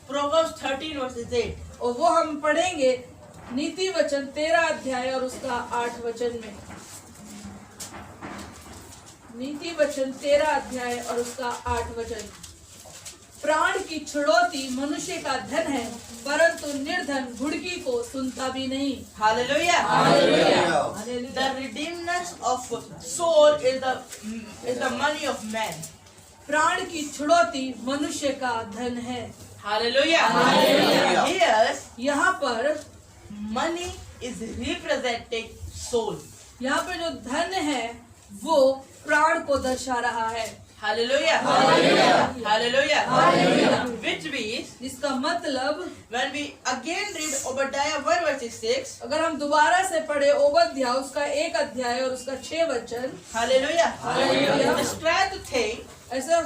Proverbs 13 verses 8. और वो हम पढ़ेंगे नीति वचन 13 अध्याय और उसका 8 वचन में। नीति वचन 13 अध्याय और उसका 8 वचन। प्राण की छुड़ौती मनुष्य का धन है, परंतु निर्धन घुड़की को सुनता भी नहीं। Hallelujah. Hallelujah. The redeemness of soul is the money of man. प्राण की छुड़ौती मनुष्य का धन है। Hallelujah. Hallelujah. Here, यहाँ पर money is representing soul. यहाँ पे जो धन है वो प्राण को दर्शा रहा है। Hallelujah. Hallelujah. Hallelujah. Hallelujah. Which means, इसका मतलब when we again read Obadiah 1 verse 6, अगर हम दोबारा से पढ़े ओबद्याह उसका 1 अध्याय और उसका 6 वचन। Hallelujah. Hallelujah. Just try to think ऐसा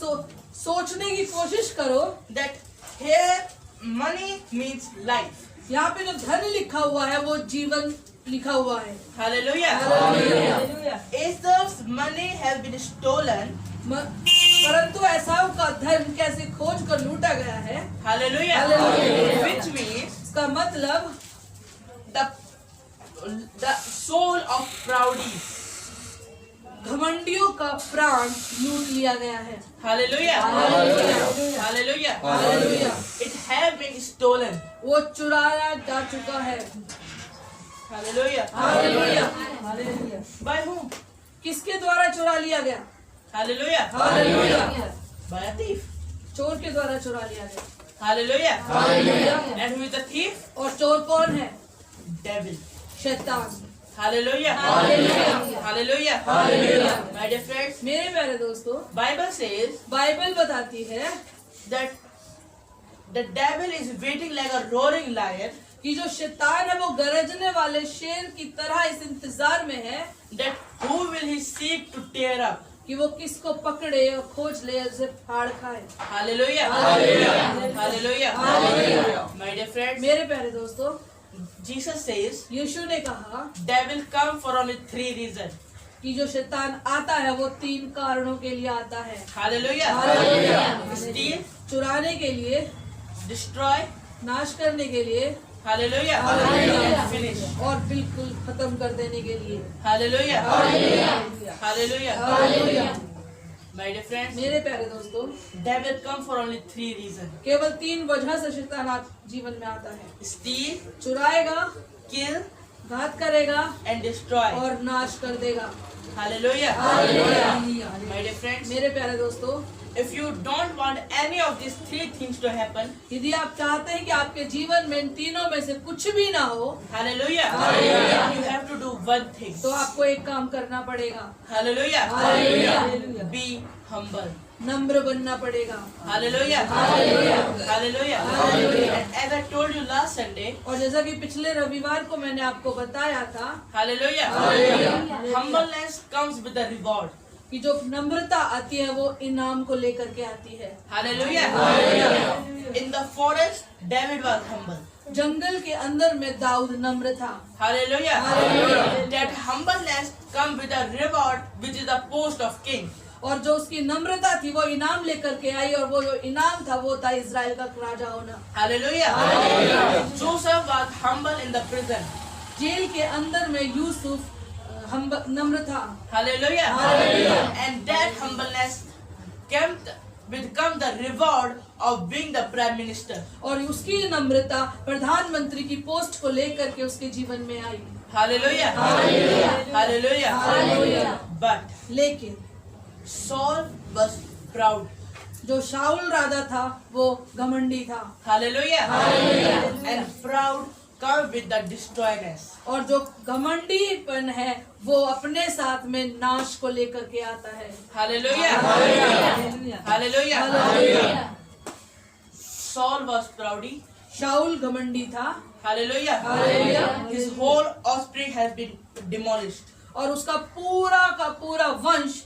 सोचने की कोशिश करो that here money means life. यहाँ पे जो धन लिखा हुआ है वो जीवन लिखा हुआ है। Hallelujah. Hallelujah. Esau's money has been stolen. परंतु एसाव का धन कैसे खोज कर लूटा गया है। Hallelujah. Hallelujah. Which means इसका मतलब the soul of proudies. घमंडियों का प्राण लूट लिया गया है। Hallelujah. Hallelujah. Hallelujah. Hallelujah. It has been stolen. वो चुराया जा चुका है। Hallelujah. Hallelujah. Hallelujah. By whom? किसके द्वारा चुरा लिया गया? Hallelujah. Hallelujah. By a thief. चोर के द्वारा चुरा लिया गया। Hallelujah. Hallelujah. And who is the thief? और चोर कौन है? Devil. शैतान। Hallelujah. Hallelujah. Hallelujah. Hallelujah. My dear friends, मेरे प्यारे दोस्तों, Bible says बाइबल बताती है that the devil is waiting like a roaring lion, कि जो शैतान है वो गरजने वाले शेर की तरह इस इंतजार में है that who will he seek to tear up. कि वो किसको पकड़े और खोज ले उसे फाड़ खाए। Hallelujah. Hallelujah. Hallelujah. Hallelujah. My dear friends, मेरे प्यारे दोस्तों, Jesus says यीशु ने कहा devil come for only 3 reasons. कि जो शैतान आता है वो 3 कारणों के लिए आता है। Hallelujah. Hallelujah. Steal, चुराने के लिए, destroy, नाश करने के लिए, hallelujah, Hallelujah. finish, और बिल्कुल खत्म कर देने के लिए। hallelujah, Hallelujah. hallelujah. Hallelujah. My dear friends, मेरे प्यारे दोस्तों, devil come for only 3 reasons: केवल 3 वजह से शैतान आप जीवन में आता है। steal, चुराएगा, kill, घात करेगा and destroy. और नाश कर देगा। Hallelujah. Hallelujah. My dear friends, मेरे प्यारे दोस्तों, if you don't want any of these 3 things to happen, यदि आप चाहते हैं कि आपके जीवन में इन तीनों में से कुछ भी ना हो, hallelujah, Hallelujah. you have to do one thing. तो आपको एक काम करना पड़ेगा। Hallelujah. Hallelujah. Be humble. नम्र बनना पड़ेगा। Hallelujah. Hallelujah. Hallelujah. Hallelujah. And as I told you last Sunday, और जैसा कि पिछले रविवार को मैंने आपको बताया था hallelujah, Hallelujah. humbleness comes with a reward. कि जो नम्रता आती है वो इनाम को लेकर के आती है। Hallelujah. In the forest, David was humble. जंगल के अंदर में दाऊद नम्र था। Hallelujah. Hallelujah. That humbleness comes with a reward, which is the post of king. और जो उसकी नम्रता थी वो इनाम लेकर के आई, और वो जो इनाम था वो था इजराइल का राजा होना। Hallelujah. Joseph was humble in the prison. Jail के अंदर में यूसुफ नम्र था। Hallelujah. Hallelujah. And that humbleness become the reward of being the prime minister. और उसकी नम्रता प्रधानमंत्री की पोस्ट को लेकर के उसके जीवन में आई। Hallelujah. Hallelujah. Hallelujah. Hallelujah. But लेकिन Saul was proud. जो शाऊल राजा था वो घमंडी था। Hallelujah. Hallelujah. And proud come with the destroyness. और जो घमंडीपन है वो अपने साथ में नाश को लेकर के आता है। Hallelujah. Hallelujah. Hallelujah. Hallelujah. Saul was proudy. शाऊल घमंडी था। Hallelujah. Hallelujah. His whole offspring has been demolished. और उसका पूरा का पूरा वंश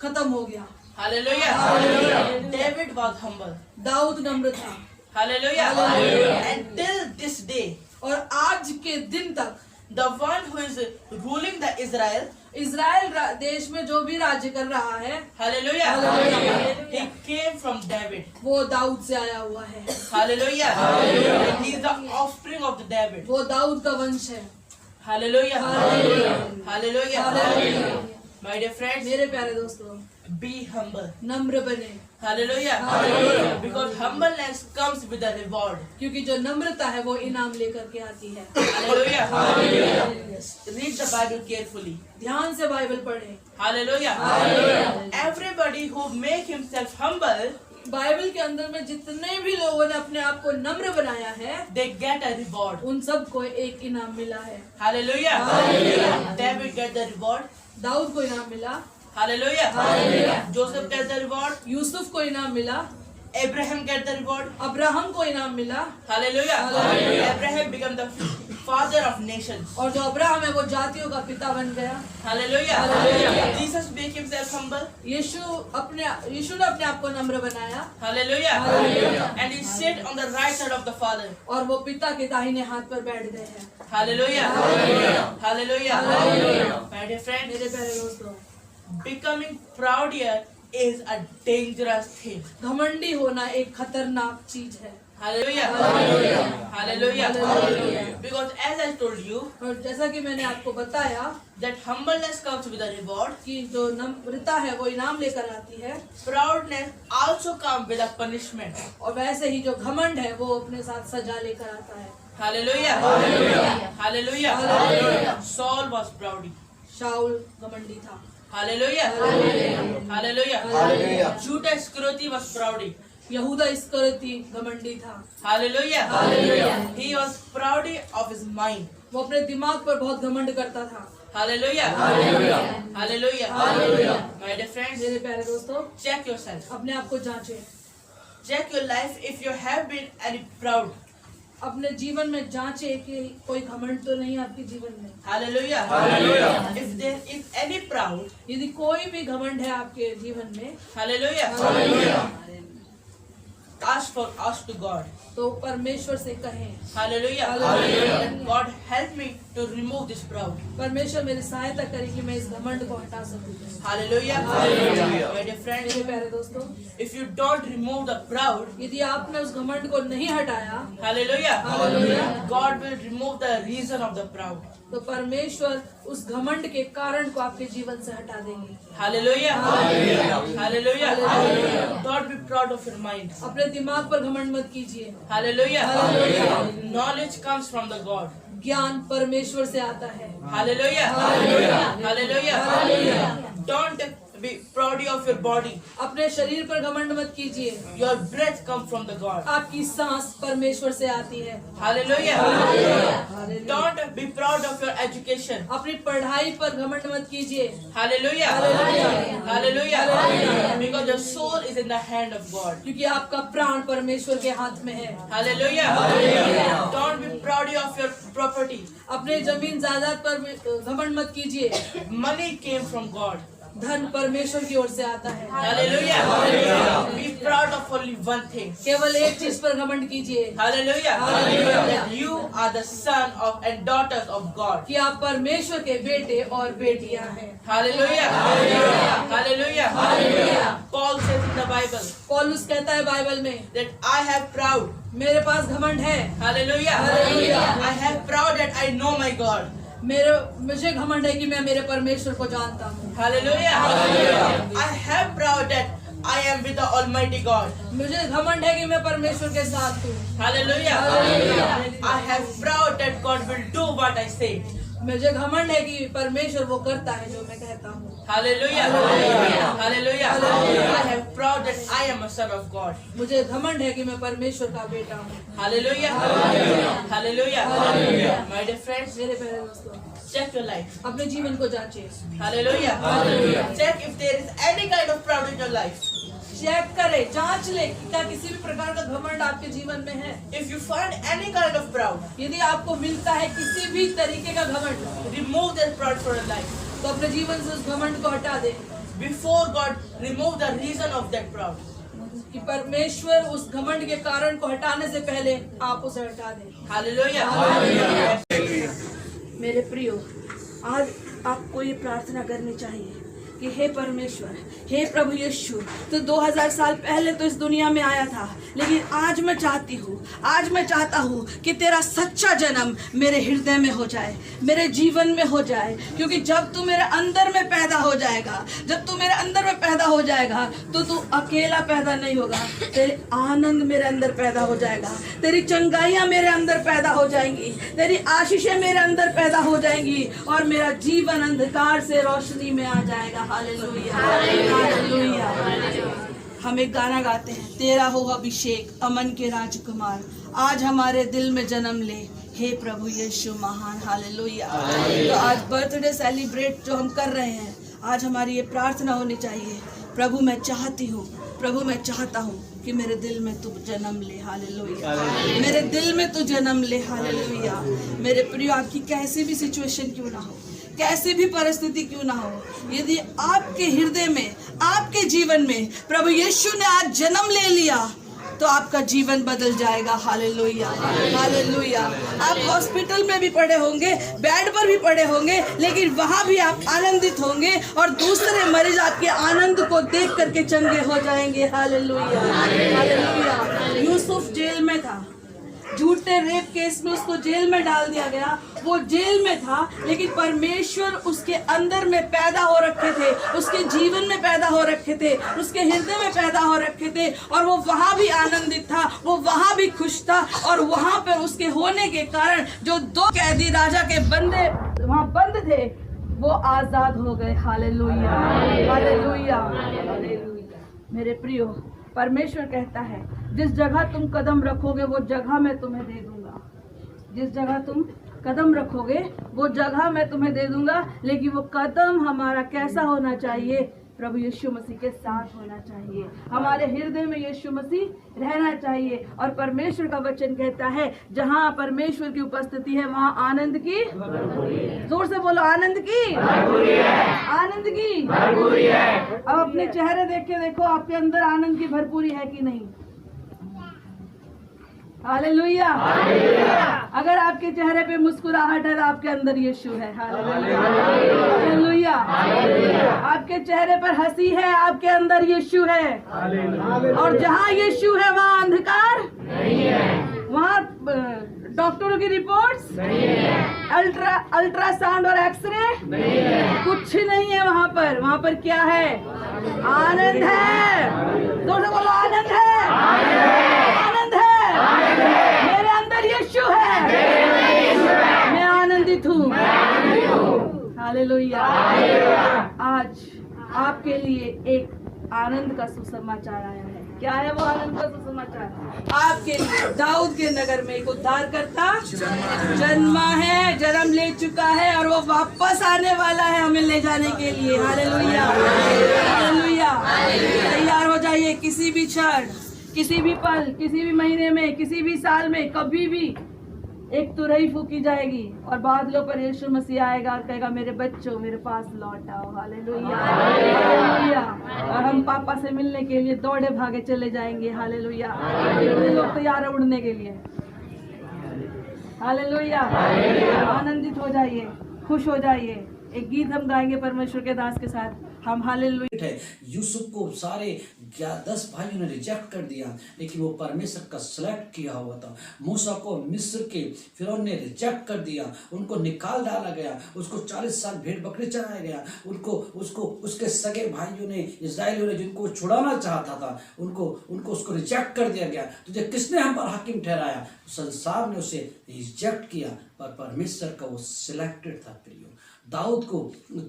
खत्म हो गया। Hallelujah. Hallelujah. David was humble. Dawood नम्र था। Hallelujah. Hallelujah. And till this day, और आज के दिन तक the one who is ruling the Israel, Israel देश में जो भी राज्य कर रहा है, hallelujah, Hallelujah. he came from David. वो दाऊद से आया हुआ है। Hallelujah. Hallelujah. He is the offspring of the David. वो दाऊद का वंश है। Hallelujah. Hallelujah. Hallelujah. Hallelujah. My dear friends, मेरे प्यारे दोस्तों, be humble. नम्र बने, Hallelujah. Hallelujah. Because humbleness comes with a reward. क्योंकि जो नम्रता है वो इनाम लेकर के आती है। Hallelujah. Hallelujah. Read the Bible carefully. ध्यान से बाइबल पढ़ें। Hallelujah. Hallelujah. Everybody who make himself humble, Bible के अंदर में जितने भी लोगों ने अपने आप को नम्र बनाया है, they get a reward. उन सबको एक इनाम मिला है। Hallelujah. Hallelujah. David get the reward. Dawood को इनाम मिला, Hallelujah. Hallelujah. Joseph get the reward. Yusuf को इनाम मिला, Abraham get the reward. Abraham को इनाम मिला, Hallelujah. Hallelujah. Abraham become the father of nations. और जो अब्राहम है वो जातियों का पिता बन गया। Hallelujah. Hallelujah. Jesus make himself humble. यीशु ने अपने आप को नम्र बनाया, Hallelujah. Hallelujah. And he sit on the right side of the Father. और वो पिता के दाहिने हाथ पर बैठ गए हैं। Hallelujah. Hallelujah. Hallelujah. Hallelujah. My dear friends, मेरे प्यारे दोस्तों, becoming proud here is a dangerous thing. घमंडी होना एक खतरनाक चीज है। Hallelujah. Hallelujah. Hallelujah. Hallelujah. Because as I told you, और जैसा कि मैंने आपको बताया that humbleness comes with a reward. कि जो नम्रता है वो इनाम लेकर आती है, Proudness also comes with a punishment. और वैसे ही जो घमंड है वो अपने साथ सजा लेकर आता है। Hallelujah. Hallelujah. Hallelujah. Hallelujah. Saul was proud. शाऊल घमंडी था। Hallelujah. Hallelujah. Hallelujah. Hallelujah. Judas Iscariot was proud. यहूदा इस्करियोती घमंडी था। Hallelujah. Hallelujah. He was proud of his mind. वो अपने दिमाग पर बहुत घमंड करता था। Hallelujah. Hallelujah. Hallelujah. Hallelujah. My dear friends, मेरे प्यारे दोस्तों, check yourself. अपने आप को जांचें, Check your life if you have been any proud. अपने जीवन में जांचें कि कोई घमंड तो नहीं आपके जीवन में। Hallelujah. Hallelujah. If there is any proud, यदि कोई भी घमंड है आपके जीवन में, hallelujah. Hallelujah. Ask to God. तो परमेश्वर से कहें, Hallelujah. Hallelujah. And God help me to remove this proud. परमेश्वर मेरी सहायता करे कि मैं इस घमंड को हटा सकूं। Hallelujah. Hallelujah. My dear friends, मेरे प्यारे दोस्तों, if you don't remove the proud, यदि आपने उस घमंड को नहीं हटाया, hallelujah, Hallelujah. God will remove the reason of the proud. तो परमेश्वर उस घमंड के कारण को आपके जीवन से हटा देंगे। Hallelujah. Hallelujah. Hallelujah. Don't be proud of your mind. अपने दिमाग पर घमंड मत कीजिए। Hallelujah. Hallelujah. Knowledge comes from the God. ज्ञान परमेश्वर से आता है। Hallelujah. Hallelujah. Hallelujah. Hallelujah. Don't be proud of your body. अपने शरीर पर घमंड मत कीजिए। Your breath comes from the God. आपकी सांस परमेश्वर से आती है। Hallelujah. Hallelujah. Don't be proud of your education. अपनी पढ़ाई पर घमंड मत कीजिए। Hallelujah. Hallelujah. Hallelujah. Hallelujah. Because your soul is in the hand of God. क्योंकि आपका प्राण परमेश्वर के हाथ में है। Hallelujah. Hallelujah. Don't be proud of your property. अपने जमीन जायदाद पर घमंड मत कीजिए। Money came from God. धन परमेश्वर की ओर से आता है। Hallelujah. Be proud of only one thing. केवल एक चीज पर घमंड कीजिए Hallelujah. Hallelujah. That you are the son of and daughters of God. कि आप परमेश्वर के बेटे और बेटियां हैं। Hallelujah. Hallelujah. Hallelujah. Paul says in the Bible पौलुस कहता है बाइबल में, that I have proud. मेरे पास घमंड है। Hallelujah. Hallelujah. I have proud that I know my God. मुझे घमंड है कि मैं मेरे परमेश्वर को जानता हूँ। Hallelujah. Hallelujah. I have proud that I am with the Almighty God. मुझे घमंड है कि मैं परमेश्वर के साथ हूँ। Hallelujah. Hallelujah. I have proud that God will do what I say. मुझे घमंड है कि परमेश्वर वो करता है जो मैं कहता हूँ। Hallelujah. Hallelujah. Hallelujah. Hallelujah. I have proud that I am a son of God. मुझे घमंड है कि मैं परमेश्वर का बेटा हूँ। Hallelujah. Hallelujah. Hallelujah. Hallelujah. My dear friends, मेरे प्यारे दोस्तों, check your life. अपने जीवन को जांचिए। Hallelujah. Hallelujah. Check if there is any kind of proud in your life. Check करे, जांच ले कि क्या किसी भी प्रकार का घमंड आपके जीवन में है। If you find any kind of proud, यदि आपको मिलता है किसी भी तरीके का घमंड, remove that proud from your life. तो अपने जीवन से उस घमंड को हटा दे। Before God, remove the reason of that proud. कि परमेश्वर उस घमंड के कारण को हटाने से पहले आप उसे हटा दें। Hallelujah. Hallelujah. मेरे प्रियो, आज आपको ये प्रार्थना करनी चाहिए कि हे परमेश्वर, हे प्रभु यीशु, तो 2000 साल पहले तो इस दुनिया में आया था, लेकिन आज मैं चाहता हूँ कि तेरा सच्चा जन्म मेरे हृदय में हो जाए, मेरे जीवन में हो जाए। क्योंकि जब तू मेरे अंदर में पैदा हो जाएगा, तो तू अकेला पैदा नहीं होगा, तेरे आनंद मेरे अंदर पैदा हो जाएगा, तेरी चंगाइयाँ मेरे अंदर पैदा हो जाएंगी, तेरी आशीषें मेरे अंदर पैदा हो जाएंगी और मेरा जीवन अंधकार से रोशनी में आ जाएगा। Hallelujah, hallelujah. हम एक गाना गाते हैं, तेरा हो अभिषेक अमन के राजकुमार, आज हमारे दिल में जन्म ले, हे प्रभु यीशु महान। हालेलुया। तो आज बर्थडे सेलिब्रेट जो हम कर रहे हैं, आज हमारी ये प्रार्थना होनी चाहिए, प्रभु मैं चाहता हूँ कि मेरे दिल में तू जन्म ले। हालेलुया। मेरे दिल में तू जन्म ले। हालेलुया। मेरे प्रियो, आपकी कैसी भी सिचुएशन क्यों ना हो, कैसी भी परिस्थिति क्यों ना हो, यदि आपके हृदय में, आपके जीवन में प्रभु यीशु ने आज जन्म ले लिया, तो आपका जीवन बदल जाएगा। Hallelujah, hallelujah. आप हॉस्पिटल में भी पड़े होंगे, बेड पर भी पड़े होंगे, लेकिन वहां भी आप आनंदित होंगे और दूसरे मरीज आपके आनंद को देख करके चंगे हो जाएंगे। Hallelujah, hallelujah. यूसुफ जेल में था, झूठे रेप केस में उसको जेल में डाल दिया गया, वो जेल में था, लेकिन परमेश्वर उसके अंदर में पैदा हो रखे थे, उसके जीवन में पैदा हो रखे थे, उसके हृदय में पैदा हो रखे थे, और वो वहां भी आनंदित था, वो वहां भी खुश था, और वहां पर उसके होने के कारण जो 2 कैदी राजा के बंदे वहां बंद थे, वो आजाद हो गए। Hallelujah, hallelujah. मेरे प्रियो, परमेश्वर कहता है, जिस जगह तुम कदम रखोगे वो जगह मैं तुम्हें दे दूंगा। जिस जगह तुम कदम रखोगे वो जगह मैं तुम्हें दे दूंगा, लेकिन वो कदम हमारा कैसा होना चाहिए? प्रभु यीशु मसीह के साथ होना चाहिए। हमारे हृदय में यीशु मसीह रहना चाहिए। और परमेश्वर का वचन कहता है, जहाँ परमेश्वर की उपस्थिति है वहाँ आनंद की, जोर से बोलो, आनंद की, आनंद की। अब अपने चेहरे देख के देखो, आपके अंदर आनंद की भरपूरी है कि नहीं? हालेलुया। अगर आपके चेहरे पे मुस्कुराहट है तो आपके अंदर यीशु है। हालेलुया। आपके चेहरे पर हंसी है, आपके अंदर यीशु है। और जहाँ यीशु है वहाँ अंधकार नहीं है, वहाँ डॉक्टरों की रिपोर्ट्स अल्ट्रासाउंड और एक्सरे कुछ नहीं है वहां पर क्या है? आनंद है। दोनों बोलो आनंद है, आनंद है। मेरे अंदर यीशु है, मैं आनंदित हूँ। हालेलुया। आज आपके लिए एक आनंद का सुसमाचार आया है। क्या है वो आनंद का सुसमाचार? आपके लिए दाऊद के नगर में एक उद्धारकर्ता जन्मा है, जन्म ले चुका है और वो वापस आने वाला है हमें ले जाने के लिए। Hallelujah, hallelujah. तैयार हो जाइए। किसी भी क्षण, किसी भी पल, किसी भी महीने में, किसी भी साल में, कभी भी एक तुरही फूकी जाएगी और बादलों पर यीशु मसीह आएगा और कहेगा मेरे बच्चों मेरे पास लौट आओ। Hallelujah, hallelujah. और हम पापा से मिलने के लिए दौड़े भागे चले जाएंगे। हालेलुया। कितने लोग तैयार है उड़ने के लिए? हालेलुया। आनंदित हो जाइए, खुश हो जाइए। एक गीत हम गाएंगे परमेश्वर के दास के साथ। हम हालेलुया। यूसुफ को सारे 10 भाइयों ने रिजेक्ट कर दिया, लेकिन वो परमेश्वर का सिलेक्ट किया हुआ था। मूसा को मिस्र के फिरौन ने रिजेक्ट कर दिया, उनको निकाल डाला गया, उसको 40 साल भेड़ बकरी चढ़ाया गया, उसको उसके सगे भाइयों ने, इस्राएलियों ने जिनको छुड़ाना चाहता था, उनको उसको रिजेक्ट कर दिया गया। तुझे किसने हम पर हाकिम ठहराया? संसार ने उसे रिजेक्ट किया, पर परमेश्वर का वो सिलेक्टेड था। प्रियो, दाऊद को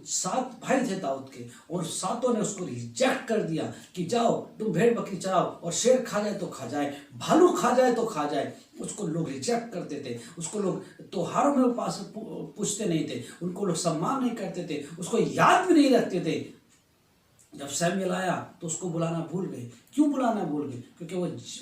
7 भाई थे दाऊद के, और 7 ने उसको रिजेक्ट कर दिया कि जाओ तुम भेड़ बकरी चराओ, और शेर खा जाए तो खा जाए, भालू खा जाए तो खा जाए। उसको लोग रिजेक्ट करते थे, उसको लोग त्योहारों में पास पूछते नहीं थे, उनको लोग सम्मान नहीं करते थे, उसको याद भी नहीं रखते थे। जब सैमुएल आया तो उसको बुलाना भूल गए। क्यों बुलाना भूल गए? क्योंकि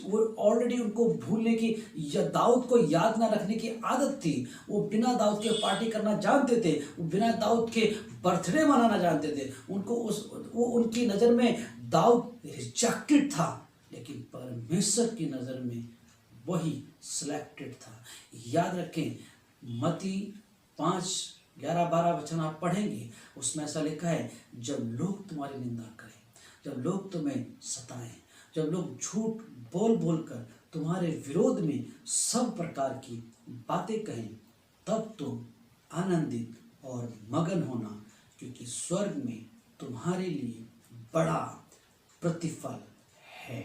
वो ऑलरेडी उनको भूलने की या दाऊद को याद ना रखने की आदत थी। वो बिना दाऊद के पार्टी करना जानते थे, वो बिना दाऊद के बर्थडे मनाना जानते थे। वो उनकी नज़र में दाऊद रिजेक्टेड था, लेकिन परमेश्वर की नज़र में वही सिलेक्टेड था। याद रखें, मत्ती 5:11-12 वचन आप पढ़ेंगे, उसमें ऐसा लिखा है, जब लोग तुम्हारी निंदा करें, जब लोग तुम्हें सताएं, जब लोग झूठ बोल बोल कर तुम्हारे विरोध में सब प्रकार की बातें कहें, तब तुम आनंदित और मगन होना, क्योंकि स्वर्ग में तुम्हारे लिए बड़ा प्रतिफल है।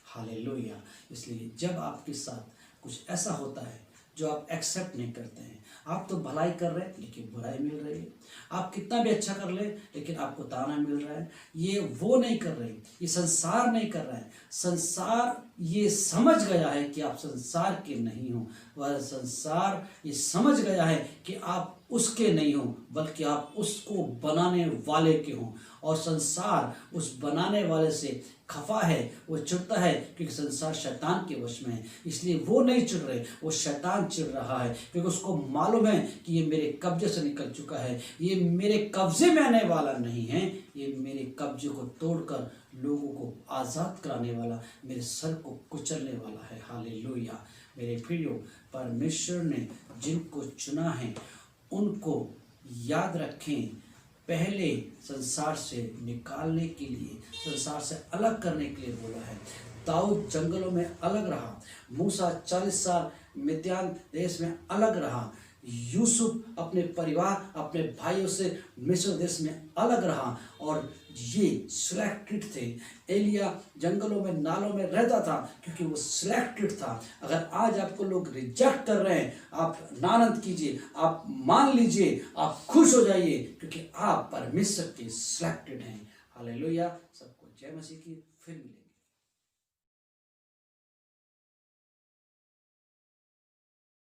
हालेलुया। इसलिए जब आपके साथ कुछ ऐसा होता है जो आप एक्सेप्ट नहीं करते हैं, आप तो भलाई कर रहे हैं लेकिन बुराई मिल रही है, आप कितना भी अच्छा कर ले लेकिन आपको ताना मिल रहा है, ये वो नहीं कर रहे, ये संसार नहीं कर रहा है। संसार ये समझ गया है कि आप संसार के नहीं हो, वह संसार ये समझ गया है कि आप उसके नहीं हो, बल्कि आप उसको बनाने वाले के हो। और संसार उस बनाने वाले से खफा है, वो चिढ़ता है, क्योंकि संसार शैतान के वश में है। इसलिए वो नहीं चिढ़ रहे, वो शैतान चिढ़ रहा है, क्योंकि उसको मालूम है कि ये मेरे कब्जे से निकल चुका है, ये मेरे कब्जे में आने वाला नहीं है, ये मेरे कब्जे को तोड़कर लोगों को आज़ाद कराने वाला, मेरे सर को कुचलने वाला है। हालेलुया। मेरे प्रियो, परमेश्वर ने जिनको चुना है उनको याद रखें, पहले संसार से निकालने के लिए, संसार से अलग करने के लिए बोला है। दाऊद जंगलों में अलग रहा, मूसा 40 साल मिद्यान देश में अलग रहा, यूसुफ अपने परिवार अपने भाइयों से मिस्र देश में अलग रहा, और ये सिलेक्टेड थे। एलिया जंगलों में नालों में रहता था क्योंकि वो सिलेक्टेड था। अगर आज आपको लोग रिजेक्ट कर रहे हैं, आप आनंद कीजिए, आप मान लीजिए, आप खुश हो जाइए, क्योंकि आप परमेश्वर के सिलेक्टेड हैं। हालेलुया। सबको जय मसीह की। फिर मिलेंगे।